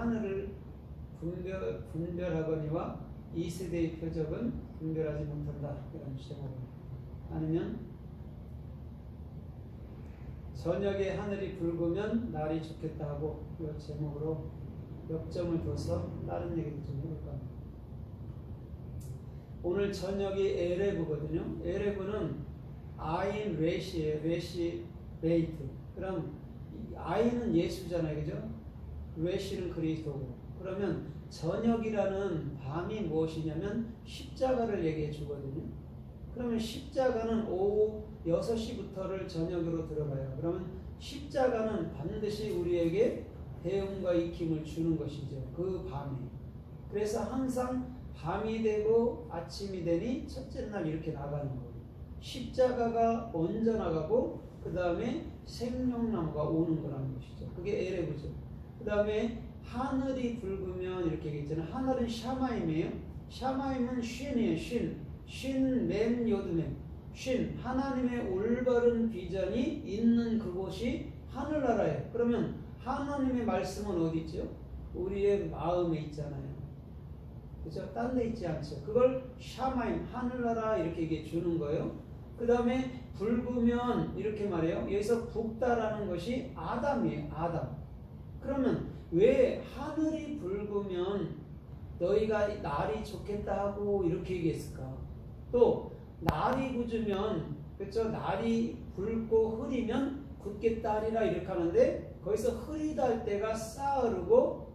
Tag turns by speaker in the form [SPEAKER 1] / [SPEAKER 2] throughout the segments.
[SPEAKER 1] 하늘을 분별하거니와 이 세대의 표적은 분별하지 못한다. 이런 제목으로. 아니면 저녁에 하늘이 붉으면 날이 좋겠다 하고 이 제목으로 역점을 둬서 다른 얘기를 좀 해볼까 합니다. 오늘 저녁이 에레브거든요. 에레브는 아인 레시예요. 레시 베이트. 그럼 아인은 예수잖아요. 그죠? 레시는 그리스도고. 그러면 저녁이라는 밤이 무엇이냐면 십자가를 얘기해 주거든요. 그러면 십자가는 오후 6시부터를 저녁으로 들어가요. 그러면 십자가는 반드시 우리에게 배움과 익힘을 주는 것이죠. 그 밤에. 그래서 항상 밤이 되고 아침이 되니 첫째 날 이렇게 나가는 거예요. 십자가가 먼저 나가고 그 다음에 생명나무가 오는 거라는 것이죠. 그게 에레브죠. 그 다음에 하늘이 붉으면 이렇게 얘기했잖아요. 하늘은 샤마임이에요. 샤마임은 쉰이에요. 쉰 멤 요드멤. 쉰 하나님의 올바른 비전이 있는 그곳이 하늘나라예요. 그러면 하나님의 말씀은 어디 있죠? 우리의 마음에 있잖아요. 그죠? 딴 데 있지 않죠. 그걸 샤마임 하늘나라 이렇게 얘기해 주는 거예요. 그 다음에 붉으면 이렇게 말해요. 여기서 붉다라는 것이 아담이에요. 아담. 그러면 왜 하늘이 붉으면 너희가 날이 좋겠다 하고 이렇게 얘기했을까? 또 날이 굳으면 그렇죠? 날이 붉고 흐리면 굳겠다 하리라 이렇게 하는데 거기서 흐리다 할 때가 싸르고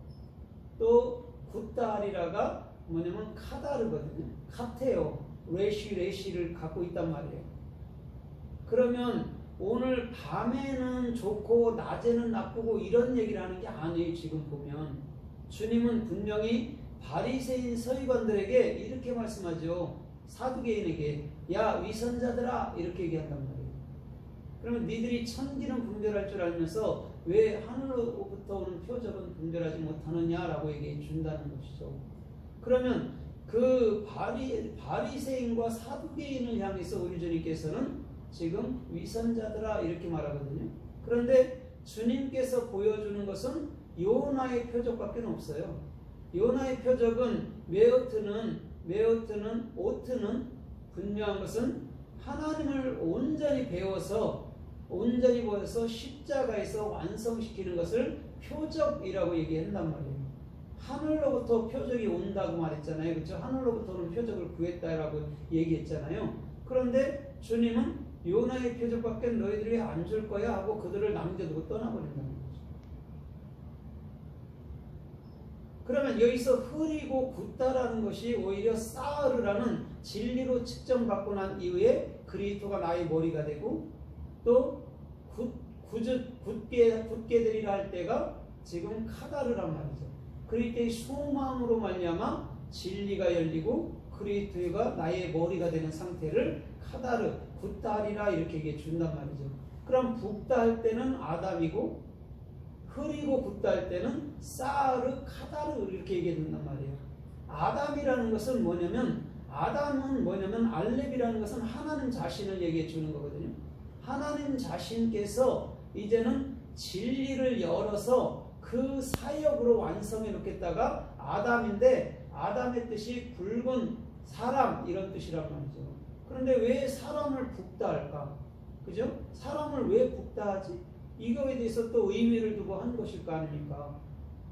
[SPEAKER 1] 또 굳다 하리라가 뭐냐면 카다르거든요. 같아요. 레시를 갖고 있단 말이에요. 그러면 오늘 밤에는 좋고 낮에는 나쁘고 이런 얘기를 하는 게 아니에요. 지금 보면 주님은 분명히 바리새인 서기관들에게 이렇게 말씀하죠. 사두개인에게 야 위선자들아 이렇게 얘기한단 말이에요. 그러면 니들이 천기는 분별할 줄 알면서 왜 하늘로부터 오는 표적은 분별하지 못하느냐라고 얘기해 준다는 것이죠. 그러면 그 바리새인과 사두개인을 향해서 우리 주님께서는 지금 위선자들아 이렇게 말하거든요. 그런데 주님께서 보여주는 것은 요나의 표적밖에 없어요. 요나의 표적은 오트는 분명한 것은 하나님을 온전히 배워서 온전히 보여서 십자가에서 완성시키는 것을 표적이라고 얘기한단 말이에요. 하늘로부터 표적이 온다고 말했잖아요. 그렇죠? 하늘로부터는 표적을 구했다라고 얘기했잖아요. 그런데 주님은 요나의 표적밖에 너희들이 안 줄 거야 하고 그들을 남겨두고 떠나버린다는 거죠. 그러면 여기서 흐리고 굳다라는 것이 오히려 사르라는 진리로 측정받고 난 이후에 그리스도가 나의 머리가 되고 또 굳게 되리라 할 때가 지금 카다르란 말이죠. 그리스도의 소망으로 말미암아 진리가 열리고 그리스도가 나의 머리가 되는 상태를 카다르 굳다 하리라 이렇게 얘기해 준단 말이죠. 그럼 붓다 할 때는 아담이고 흐리고 굳다 할 때는 사르 카다르 이렇게 얘기해 준단 말이에요. 아담이라는 것은 뭐냐면 알렙이라는 것은 하나님 자신을 얘기해 주는 거거든요. 하나님 자신께서 이제는 진리를 열어서 그 사역으로 완성해 놓겠다가 아담인데 아담의 뜻이 붉은 사람 이런 뜻이란 말이죠. 그런데 왜 사람을 붓다 할까? 그죠? 사람을 왜 붓다 하지? 이거에 대해서 또 의미를 두고 한 것일 거 아닙니까?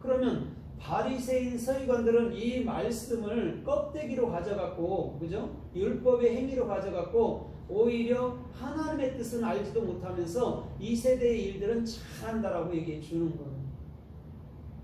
[SPEAKER 1] 그러면 바리새인 서기관들은 이 말씀을 껍데기로 가져갔고, 그죠? 율법의 행위로 가져갔고, 오히려 하나님의 뜻은 알지도 못하면서 이 세대의 일들은 잘한다라고 얘기해 주는 거예요.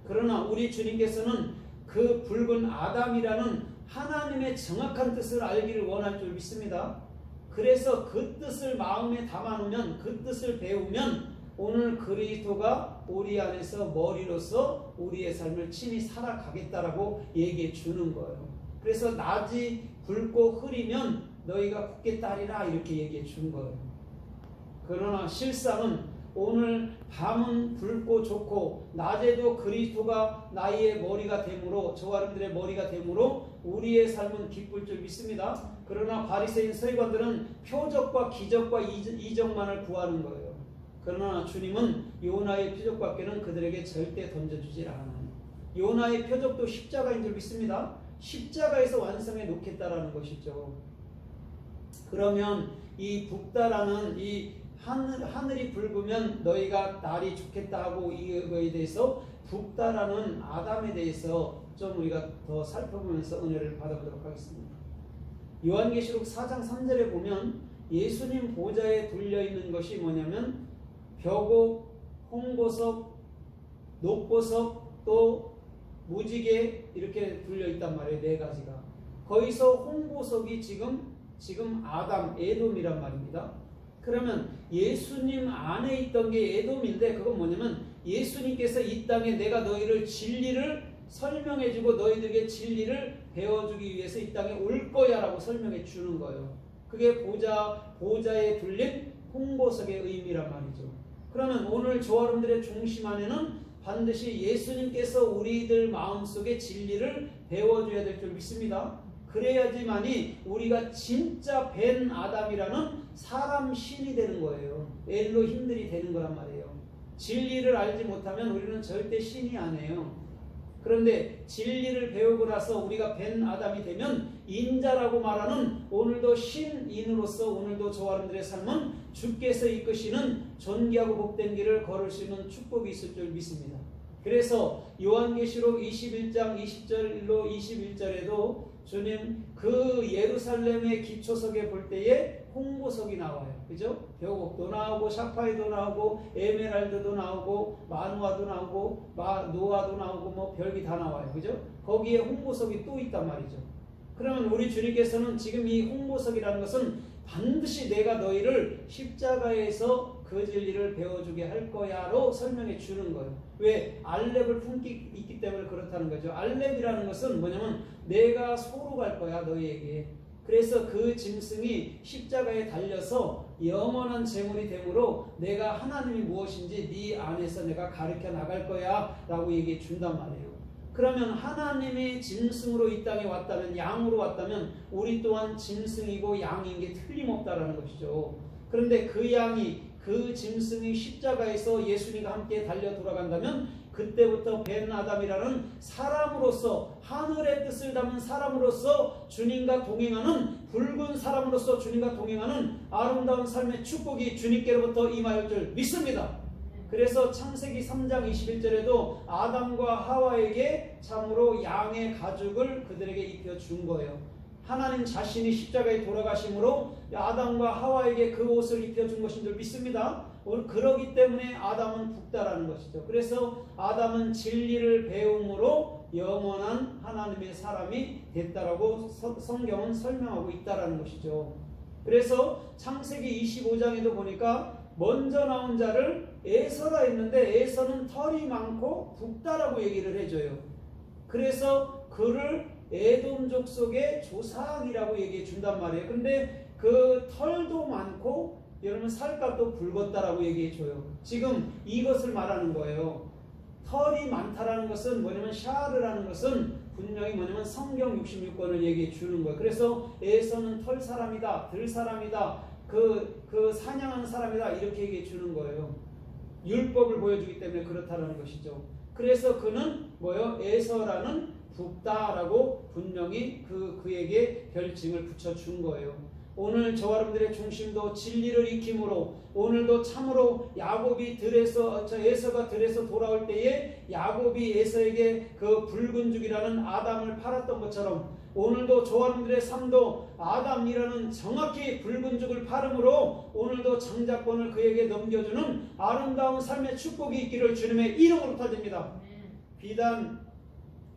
[SPEAKER 1] 그러나 우리 주님께서는 그 붉은 아담이라는 하나님의 정확한 뜻을 알기를 원할 줄 믿습니다. 그래서 그 뜻을 마음에 담아놓으면 그 뜻을 배우면 오늘 그리스도가 우리 안에서 머리로서 우리의 삶을 친히 살아가겠다라고 얘기해 주는 거예요. 그래서 낮이 붉고 흐리면 너희가 굳겠다 하리라 이렇게 얘기해 준 거예요. 그러나 실상은 오늘 밤은 붉고 좋고 낮에도 그리스도가 나의 머리가 되므로 저와 여러분들의 머리가 되므로 우리의 삶은 기쁠 줄 믿습니다. 그러나 바리새인 서기관들은 표적과 기적과 이적만을 구하는 거예요. 그러나 주님은 요나의 표적밖에는 그들에게 절대 던져주질 않아요. 요나의 표적도 십자가인 줄 믿습니다. 십자가에서 완성해 놓겠다라는 것이죠. 그러면 이 붓다라는 이 하늘이 붉으면 너희가 날이 좋겠다 하고 이거에 대해서 붓다라는 아담에 대해서 좀 우리가 더 살펴보면서 은혜를 받아보도록 하겠습니다. 요한계시록 4장 3절에 보면 예수님 보좌에 둘려있는 것이 뭐냐면 벽옥, 홍보석, 녹보석, 또 무지개 이렇게 둘려있단 말이에요. 네 가지가. 거기서 홍보석이 지금 아담, 에돔이란 말입니다. 그러면 예수님 안에 있던 게 에돔인데 그건 뭐냐면 예수님께서 이 땅에 내가 너희를 진리를 설명해주고 너희들에게 진리를 배워주기 위해서 이 땅에 올 거야 라고 설명해 주는 거예요. 그게 보좌에 둘린 홍보석의 의미란 말이죠. 그러면 오늘 저와 여러분들의 중심 안에는 반드시 예수님께서 우리들 마음속에 진리를 배워줘야 될 줄 믿습니다. 그래야지만이 우리가 진짜 벤 아담이라는 사람 신이 되는 거예요. 엘로힘들이 되는 거란 말이에요. 진리를 알지 못하면 우리는 절대 신이 아니에요. 그런데 진리를 배우고 나서 우리가 벤 아담이 되면 인자라고 말하는 오늘도 신인으로서 오늘도 저와 여러분들의 삶은 주께서 이끄시는 존귀하고 복된 길을 걸을 수 있는 축복이 있을 줄 믿습니다. 그래서 요한계시록 21장 20절로 21절에도 주님 그 예루살렘의 기초석에 볼 때에 홍보석이 나와요. 그죠? 벽옥도 나오고 샤파이도 나오고 에메랄드도 나오고 마누아도 나오고 노아도 나오고 뭐 별게 다 나와요. 그죠? 거기에 홍보석이 또 있단 말이죠. 그러면 우리 주님께서는 지금 이 홍보석이라는 것은 반드시 내가 너희를 십자가에서 그 진리를 배워주게 할 거야로 설명해 주는 거예요. 왜? 알렙을 품기 있기 때문에 그렇다는 거죠. 알렙이라는 것은 뭐냐면 내가 소로 갈 거야 너희에게. 그래서 그 짐승이 십자가에 달려서 영원한 제물이 되므로 내가 하나님이 무엇인지 네 안에서 내가 가르쳐 나갈 거야 라고 얘기해 준단 말이에요. 그러면 하나님이 짐승으로 이 땅에 왔다면, 양으로 왔다면 우리 또한 짐승이고 양인 게 틀림없다라는 것이죠. 그런데 그 짐승이 십자가에서 예수님과 함께 달려 돌아간다면 그때부터 벤 아담이라는 사람으로서, 하늘의 뜻을 담은 사람으로서 주님과 동행하는, 붉은 사람으로서 주님과 동행하는 아름다운 삶의 축복이 주님께로부터 임하였을 줄 믿습니다. 그래서 창세기 3장 21절에도 아담과 하와에게 참으로 양의 가죽을 그들에게 입혀준 거예요. 하나님 자신이 십자가에 돌아가심으로 아담과 하와에게 그 옷을 입혀준 것인 줄 믿습니다. 오늘 그러기 때문에 아담은 붓다라는 것이죠. 그래서 아담은 진리를 배움으로 영원한 하나님의 사람이 됐다라고 성경은 설명하고 있다라는 것이죠. 그래서 창세기 25장에도 보니까 먼저 나온 자를 에서라 했는데 에서는 털이 많고 붓다라고 얘기를 해줘요. 그래서 그를 에돔 족속의 조상이라고 얘기해 준단 말이에요. 근데 그 털도 많고 여러분 살갗도 붉었다라고 얘기해 줘요. 지금 이것을 말하는 거예요. 털이 많다라는 것은 뭐냐면 샤르라는 것은 분명히 뭐냐면 성경 66권을 얘기해 주는 거예요. 그래서 에서는 털 사람이다, 들 사람이다, 그 사냥하는 사람이다 이렇게 얘기해 주는 거예요. 율법을 보여주기 때문에 그렇다라는 것이죠. 그래서 그는 뭐요? 에서라는 붓다라고 분명히 그에게 별칭을 붙여준 거예요. 오늘 저와 여러분들의 중심도 진리를 익힘으로 오늘도 참으로 에서가 들에서 돌아올 때에 야곱이 에서에게 그 붉은 죽이라는 아담을 팔았던 것처럼 오늘도 저와 여러분들의 삶도 아담이라는 정확히 붉은 죽을 팔음으로 오늘도 장자권을 그에게 넘겨주는 아름다운 삶의 축복이 있기를 주님의 이름으로 타드립니다. 비단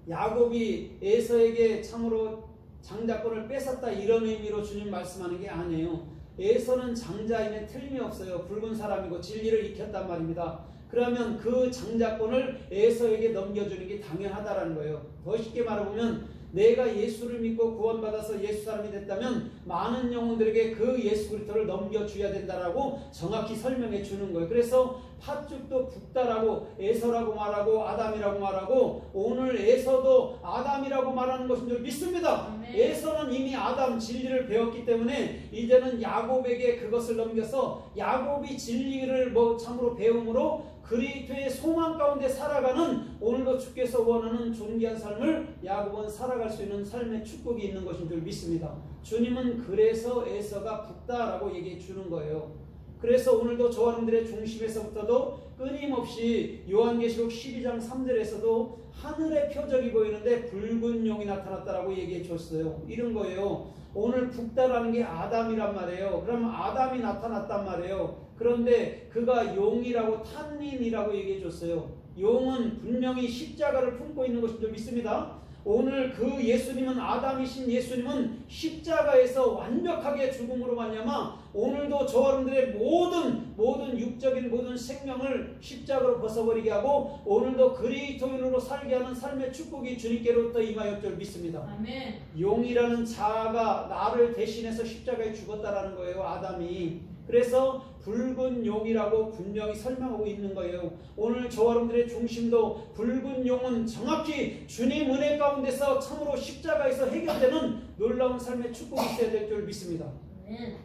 [SPEAKER 1] 야곱이 에서에게 참으로 장자권을 뺏었다 이런 의미로 주님 말씀하는 게 아니에요. 에서는 장자임에 틀림이 없어요. 붉은 사람이고 진리를 익혔단 말입니다. 그러면 그 장자권을 에서에게 넘겨주는 게 당연하다라는 거예요. 더 쉽게 말해보면 내가 예수를 믿고 구원받아서 예수 사람이 됐다면 많은 영혼들에게 그 예수 그리스도를 넘겨줘야 된다라고 정확히 설명해 주는 거예요. 그래서 팥죽도 붓다라고 에서라고 말하고 아담이라고 말하고 오늘 에서도 아담이라고 말하는 것인 줄 믿습니다.
[SPEAKER 2] 아멘.
[SPEAKER 1] 에서는 이미 아담 진리를 배웠기 때문에 이제는 야곱에게 그것을 넘겨서 야곱이 진리를 참으로 배움으로 그리스도의 소망 가운데 살아가는 오늘도 주께서 원하는 존귀한 삶을 야곱은 살아갈 수 있는 삶의 축복이 있는 것인 줄 믿습니다. 주님은 그래서 에서가 붓다라고 얘기해 주는 거예요. 그래서 오늘도 저와 여러분들의 중심에서부터도 끊임없이 요한계시록 12장 3절에서도 하늘의 표적이 보이는데 붉은 용이 나타났다라고 얘기해 줬어요. 이런 거예요. 오늘 붓다라는 게 아담이란 말이에요. 그럼 아담이 나타났단 말이에요. 그런데 그가 용이라고 탄닌이라고 얘기해 줬어요. 용은 분명히 십자가를 품고 있는 것인 줄 믿습니다. 오늘 그 예수님은 아담이신 예수님은 십자가에서 완벽하게 죽음으로 말미암아 오늘도 저와 여러분들의 모든 육적인 모든 생명을 십자가로 벗어버리게 하고 오늘도 그리스도인으로 살게 하는 삶의 축복이 주님께로부터 임하였 줄 믿습니다.
[SPEAKER 2] 아멘.
[SPEAKER 1] 용이라는 자아가 나를 대신해서 십자가에 죽었다라는 거예요. 아담이. 그래서 붉은 용이라고 분명히 설명하고 있는 거예요. 오늘 저와 여러분들의 중심도 붉은 용은 정확히 주님 은혜 가운데서 참으로 십자가에서 해결되는 놀라운 삶의 축복이 있어야 될 줄 믿습니다.
[SPEAKER 2] 아멘.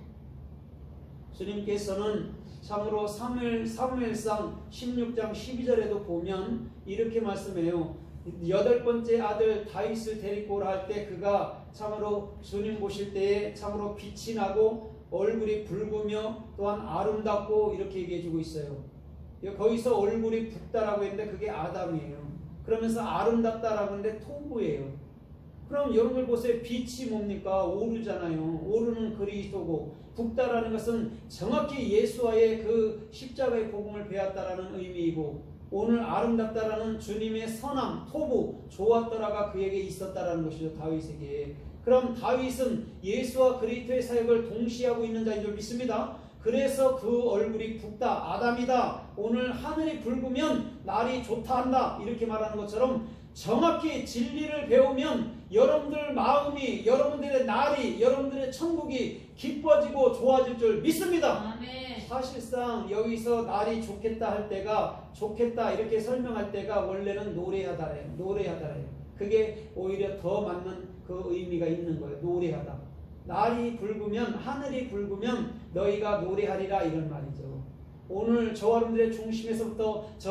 [SPEAKER 1] 주님께서는 참으로 사무엘상 16장 12절에도 보면 이렇게 말씀해요. 8번째 아들 다윗을 데리고 오라 할 때 그가 참으로 주님 보실 때에 참으로 빛이 나고 얼굴이 붉으며 또한 아름답고 이렇게 얘기해주고 있어요. 거기서 얼굴이 붓다라고 했는데 그게 아담이에요. 그러면서 아름답다라고 했는데 토부예요. 그럼 여러분들 보세요. 빛이 뭡니까? 오르잖아요. 오르는 그리스도고 붓다라는 것은 정확히 예수와의 그 십자가의 복음을 배웠다라는 의미이고 오늘 아름답다라는 주님의 선함, 토부, 좋았더라가 그에게 있었다라는 것이죠. 다윗에게. 그럼 다윗은 예수와 그리스도의 사역을 동시에 하고 있는 자인 줄 믿습니다. 그래서 그 얼굴이 붓다, 아담이다. 오늘 하늘이 붉으면 날이 좋다 한다. 이렇게 말하는 것처럼 정확히 진리를 배우면 여러분들 마음이, 여러분들의 날이, 여러분들의 천국이 기뻐지고 좋아질 줄 믿습니다.
[SPEAKER 2] 아멘.
[SPEAKER 1] 사실상 여기서 날이 좋겠다 할 때가 좋겠다 이렇게 설명할 때가 원래는 노래하다래요. 노래하다래요. 그게 오히려 더 맞는 그 의미가 있는 거예요. 노래하다. 날이 붉으면 하늘이 붉으면 너희가 노래하리라 이런 말이죠. 오늘 저와 여러분들의 중심에서부터